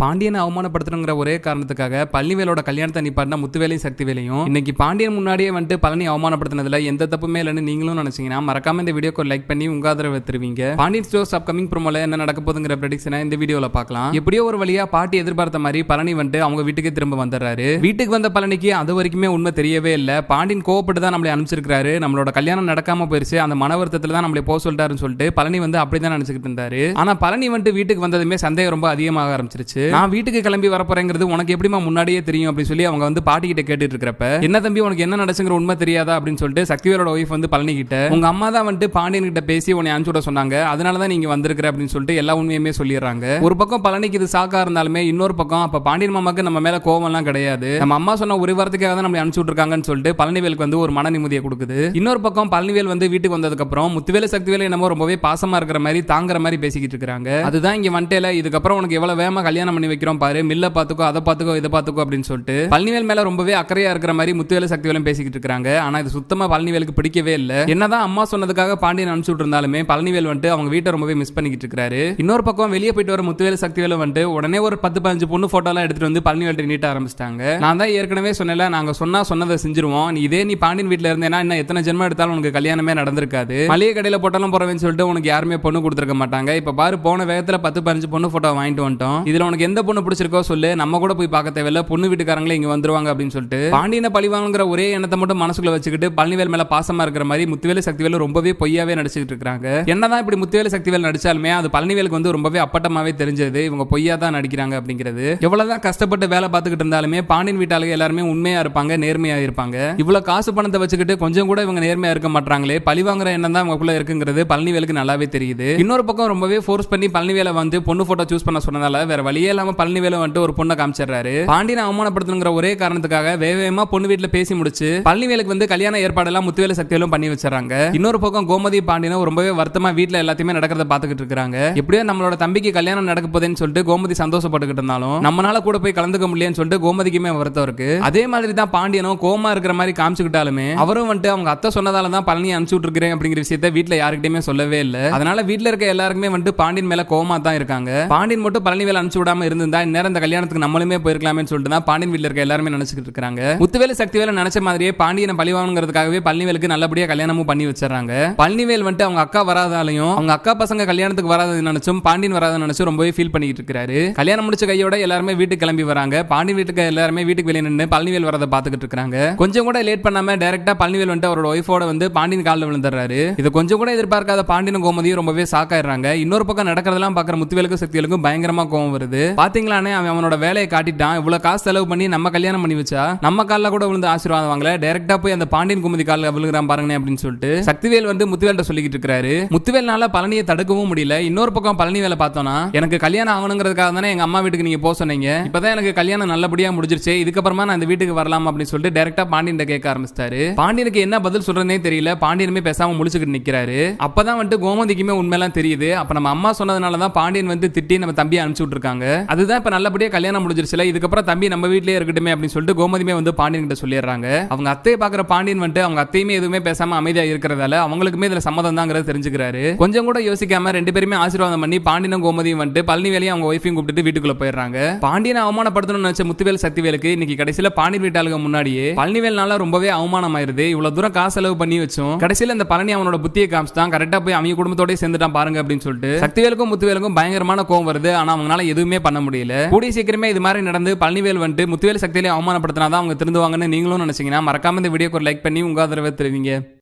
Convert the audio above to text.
பாண்டியனை அவமானப்படுத்தணுங்கிற ஒரே காரணத்துக்காக பழனிவேலோட கல்யாணத்தை நிப்பாட்டின முத்துவேலையும் சக்திவேலையும் இன்னைக்கு பாண்டியன் முன்னாடியே வந்துட்டு பழனி அவமானப்படுத்தினதுல எந்த தப்புமே இல்லைன்னு நீங்களும் நினைச்சீங்கன்னா மறக்காம இந்த வீடியோக்கு லைக் பண்ணி உங்க ஆதரவு தருவீங்க. பாண்டியன் ஸ்டோர்ஸ் அப்கமிங் ப்ரோமோல என்ன நடக்க போகுதுங்கிற ப்ரெடிக்ஷனை இந்த வீடியோல பார்க்கலாம். எப்படியோ ஒரு வழியா பாட்டி எதிர்பார்த்த மாதிரி பழனி வந்துட்டு அவங்க வீட்டுக்கு திரும்ப வந்துடுறாரு. வீட்டுக்கு வந்த பழனிக்கு அது வரைக்குமே உண்மை தெரியவே இல்லை. பாண்டியன் கோவப்பட்டு தான் நம்மளை அனுப்பிச்சிருக்காரு. நம்மளோட கல்யாணம் நடக்காம போயிருச்சு, அந்த மன வருத்தத்துல தான் நம்மளை போக சொல்லிட்டாருன்னு சொல்லிட்டு பழனி வந்து அப்படிதான் நினைச்சுக்கிட்டு இருந்தாரு. ஆனா பழனி வந்துட்டு வீட்டுக்கு வந்ததுமே சந்தேகம் ரொம்ப அதிகமாக ஆரம்பிச்சிருச்சு. நான் வீட்டுக்கு கிளம்பி வரப்போறேங்கிறது உனக்கு எப்படிமா முன்னாடியே தெரியும் அப்படின்னு சொல்லி அவங்க வந்து பாட்டி கிட்ட கேட்டுட்டு இருக்கிறப்ப, என்ன தம்பி உனக்கு என்ன நடச்சுங்கிற உண்மை தெரியாதா அப்படின்னு சொல்லிட்டு சக்திவேலோட ஒய்ஃப் வந்து பழனி கிட்ட, உங்க அம்மா தான் வந்து பாண்டியன் கிட்ட பேசி உன்னை அனுப்பிச்சு விட சொன்னாங்க, அதனாலதான் நீங்க வந்திருக்கிற அப்படின்னு சொல்லிட்டு எல்லா உண்மையுமே சொல்லிடுறாங்க. ஒரு பக்கம் பழனிக்கு இது சாக்கா இருந்தாலுமே இன்னொரு பக்கம் அப்ப பாண்டியன் மாமாக்கு நம்ம மேல கோவம் எல்லாம் கிடையாது, நம்ம அம்மா சொன்ன ஒரு வாரத்துக்காக தான் நம்ம அனுப்பிச்சு விட்டுருக்காங்கன்னு சொல்லிட்டு பழனிவேலுக்கு வந்து ஒரு மன நிம்மதியை கொடுக்குது. இன்னொரு பக்கம் பழனிவேல் வந்து வீட்டுக்கு வந்ததுக்கு அப்புறம் முத்துவேலு சக்திவேலு என்னமோ ரொம்பவே பாசமா இருக்கிற மாதிரி தாங்குற மாதிரி பேசிக்கிட்டு இருக்காங்க. அதுதான் இங்க வந்துட்டேல, இதுக்கப்புறம் உனக்கு எவ்வளவு வேகமா கல்யாணம் பண்ணி வைக்கிறோம் பாரு, மில்ல பாத்துக்கோ அதை பாத்துக்கோ இதை பாத்துக்கோ அப்படின்னு சொல்லிட்டு பழனிவேல் மேல ரொம்பவே அக்கறையா இருக்கிற மாதிரி முத்துவேலு சக்திவேலும் பேசிக்கிட்டு இருக்காங்க. ஆனா இது சுத்தமா பழனிவேலுக்கு பிடிக்கவே இல்ல. என்னதான் அம்மா சொன்னதுக்காக பாண்டியன் அனுப்பிச்சு இருந்தாலுமே பழனிவேல் வந்து அவங்க வீட்டை ரொம்பவே மிஸ் பண்ணிக்கிட்டு இருக்காரு. இன்னொரு பக்கம் வெளியே போயிட்டு வர முத்துவேலு சக்திவேலும் வந்து உடனே ஒரு 10-15 பொண்ணு போட்டோ எல்லாம் எடுத்துட்டு வந்து பழனிவேல் நீட்ட ஆரம்பிச்சிட்டாங்க. நான் தான் ஏற்கனவே சொன்னல, நாங்க சொன்னதை செஞ்சிருவோம், நீ பாண்டியன் வீட்டுல இருந்தேன்னா இன்னும் எத்தனை ஜென்மம் எடுத்தாலும் உனக்கு கல்யாணமே நடந்திருக்காது, மளிகை கடையில போட்டாலும் போறவேன்னு சொல்லிட்டு உனக்கு யாருமே பொண்ணு கொடுத்துருக்க மாட்டாங்க, இப்ப பாரு போன வேகத்துல 10-15 பொண்ணு போட்டோ வாங்கிட்டு வந்துட்டோம், இதுல உனக்கு எந்த பொண்ணு பிடிச்சிருக்கோ சொல்லு, நம்ம கூட போய் பார்க்க தேவையில்ல, பொண்ணு வீட்டுக்காரங்களே இங்க வந்துருவாங்க அப்படின்னு சொல்லிட்டு பாண்டியனை பழிவாங்கிற ஒரே எண்ணத்தை மட்டும் மனசுக்குள்ள வச்சுக்கிட்டு பழனிவேல் மேல பாசமா இருக்கிற மாதிரி முத்துவேலு சக்திவேலு ரொம்பவே பொய்யாவே நடிச்சிட்டு இருக்காங்க. என்னதான் இப்படி முத்துவேலு சக்திவேல் நடிச்சாலுமே அது பழனிவேலுக்கு வந்து ரொம்பவே அப்பட்டமாவே தெரிஞ்சது இவங்க பொய்யா தான் நடிக்கிறாங்க அப்படிங்கிறது. எவ்வளவுதான் கஷ்டப்பட்டு வேலை பார்த்துக்கிட்டு இருந்தாலுமே பாண்டியன் வீட்டாளுங்க எல்லாருமே உண்மையா இருப்பாங்க, நேர்மையா இருப்பாங்க. இவ்வளவு காசு பணத்தை வச்சுக்கிட்டு கொஞ்சம் கூட இவங்க நேர்மையா இருக்க மாட்டாங்களே, பழிவாங்கிற எண்ணம் தான் இவங்களுக்குள்ள இருக்குங்கிறது பழனிவேலுக்கு நல்லாவே தெரியுது. இன்னொரு பக்கம் ரொம்பவே ஃபோர்ஸ் பண்ணி பழனிவேலை வந்து பொண்ணு போட்டோ சூஸ் பண்ண சொன்னதால வேற வழியே இல்லாம பழனிவேலு வந்து ஒரு பொண்ணை காமிச்சிடுறாரு. பாண்டியனை அவமானப்படுத்தணுங்கிற ஒரே காரணத்துக்காக வேகமா பொண்ணு வீட்டுல பேசி முடிச்சு பழனிவேலுக்கு வந்து கல்யாண ஏற்பாடெல்லாம் முத்துவேலு சக்திவேலும் பண்ணி வச்சிடறாங்க. இன்னொரு பக்கம் கோமதி பாண்டியனும் ரொம்பவே வருத்தமா வீட்டுல எல்லாத்தையுமே நடக்கிறத பாத்துக்கிட்டு இருக்காங்க. எப்படியோ நம்மளோட தம்பிக்கு கல்யாணம் நடக்க போதேன்னு சொல்லிட்டு கோமதி சந்தோஷப்பட்டுக்கிட்டு இருந்தாலும் நம்மளால கூட போய் கலந்துக்க முடியலன்னு சொல்லிட்டு கோமதிக்குமே வருத்தம் இருக்கு. அதே மாதிரி தான் பாண்டியனும் கோமா இருக்கிற மாதிரி காமிச்சுக்கிட்டாலுமே அவரும் வந்து அவங்க அத்தை சொன்னதால தான் பழனி அனுப்பிச்சு இருக்கிறேன் அப்படிங்கிற விஷயத்தை வீட்டுல யாருக்கிட்டயுமே சொல்லவே இல்லை. அதனால வீட்டுல இருக்க எல்லாருக்குமே வந்து பாண்டியன் மேல கோமா தான் இருக்காங்க. பாண்டியன் மட்டும் பழனிவேல் அனுப்பிச்சு விடாம இருந்தா இந்நேரம் இந்த கல்யாணத்துக்கு நம்மளுமே போயிருக்கலாமே சொல்லிட்டு தான் பாண்டியன் வீட்டுல இருக்க எல்லாருமே நினைச்சிட்டு இருக்காங்க. முத்துவேலு சக்திவேலு நினைச்ச மாதிரியே பாண்டியனை பழிவாங்கிறதுக்காகவே பழனிவேலுக்கு நல்லபடியா கல்யாணமும் பண்ணி வச்சிடறாங்க. பழனிவேல் வந்து அவங்க அக்கா வராதாலையும் அவங்க அக்கா பசங்க கல்யாணத்துக்கு வராது நினைச்சும் பாண்டியன் வராத நினைச்சும் ரொம்பவே ஃபீல் பண்ணிட்டு இருக்காரு. கல்யாணம் முடிச்ச கையோட எல்லாருமே வீட்டுக்கு கிளம்பி வராங்க. பாண்டியன் வீட்டுக்கு எல்லாருமே வீட்டுக்கு வெளியே நின்று பழனிவேல் வரதை பாத்துக்கிட்டு இருக்காங்க. கொஞ்சம் கூட லேட் பண்ணாம டைரக்டா பழனிவேல் வந்து அவரோட ஒய்ஃபோட வந்து பாண்டியன் காலில் விழுந்துறாரு. இது கொஞ்சம் கூட எதிர்பார்க்காத பாண்டியன் கோமதியும் ரொம்பவே சாக்காயிடுறாங்க. இன்னொரு பக்கம் நடக்கிறதெல்லாம் பாக்குற முத்துவேலுக்கும் சக்திவேலுக்கும் பயங்கரமா கோவம் வருது. பாத்தீங்களானே அவனோட வேலையை காட்டிட்டான், இவ்வளவு காசு செலவு பண்ணி நம்ம கல்யாணம் பண்ணி வச்சா நம்ம காலில் கூட விழுந்து ஆசீர்வாதம் வாங்கல, டைரக்டா போய் அந்த பாண்டியன் குமுதி காலில் விழுகிறான் பாருங்க அப்படின்னு சொல்லிட்டு சக்திவேல் வந்து முத்துவேல்ட்ட சொல்லிக்கிட்டு இருக்காரு. முத்துவேல்னால பழனியை தடுக்கவும் முடியல. இன்னொரு பக்கம் பழனிவேலை பார்த்தோம்னா, எனக்கு கல்யாணம் ஆகணுங்கிறதுக்காக தானே எங்க அம்மா வீட்டுக்கு நீங்க போக சொன்னீங்க, இப்பதான் எனக்கு கல்யாணம் நல்லபடியா முடிஞ்சிருச்சு, இதுக்கப்புறமா நான் இந்த வீட்டுக்கு வரலாம் அப்படின்னு சொல்லிட்டு டைரக்டா பாண்டியன் கேட்க ஆரம்பிச்சிட்டாரு. பாண்டியனுக்கு என்ன பதில் சொல்றதே தெரியல. பாண்டியனுமே பேசாம முடிச்சுக்கிட்டு நிக்கிறாரு. அப்பதான் வந்து கோமதிக்குமே உண்மையெல்லாம் தெரியுது. அப்ப நம்ம அம்மா சொன்னதுனால தான் பாண்டியன் வந்து திட்டி நம்ம தம்பியை அனுப்பிச்சு விட்டுருக்காங்க, அதுதான் இப்ப நல்லபடியா கல்யாணம் முடிஞ்சிருச்சுல, இதுக்கப்புறம் தம்பி நம்ம வீட்லயே இருக்கட்டுமே அப்படின்னு சொல்லிட்டு கோமதிமே வந்து பாண்டியன் கிட்ட சொல்லிடுறாங்க. அவங்க அத்தையை பாக்குற பாண்டியன் வந்து அவங்க அத்தையுமே எதுவுமே பேசாம அமைதியா இருக்கிறதால அவங்களுக்குமே இதுல சம்மதம் தாங்கிறது தெரிஞ்சுக்கிறாரு. கொஞ்சம் கூட யோசிக்காம ரெண்டு பேருமே ஆசீர்வாதம் பண்ணி பாண்டியனும் கோமதியும் வந்து பழனிவேலையும் அவங்க ஒய்ஃபையும் கூப்பிட்டு வீட்டுக்குள்ள போயிடுறாங்க. பாண்டியனை அவமானப்படுத்தணும்னு நினைச்ச முத்துவேல் சக்திவேலுக்கு இன்னைக்கு கடைசியில பாண்டியன் வீட்டாளுக்கு முன்னாடியே பழனிவேல்னால ரொம்பவே அவமானமாயிருது. இவ்வளவு தூரம் காசு செலவு பண்ணி வச்சோம் கடைசியில இந்த பழனி அவனோட புத்தியை காமிச்சுதான் கரெக்டா போய் அவங்க குடும்பத்தோட சேர்ந்துட்டான் பாருங்க அப்படின்னு சொல்லிட்டு சக்திவேலுக்கும் முத்துவேலுக்கும் பயங்கரமான கோவம் வருது. ஆனா அவங்களால எதுவுமே பண்ண முடியல. கூடிய சீக்கிரமே இது மாதிரி நடந்து பழனிவேல் வந்து முத்துவேல் சக்தியிலே அவமானப்படுத்தினாதான் அவங்க திருந்துவாங்கன்னு நீங்களும் நினைச்சீங்கன்னா மறக்காம இந்த வீடியோக்கு ஒரு லைக் பண்ணி உங்க ஆதரவை தெரிவிங்க.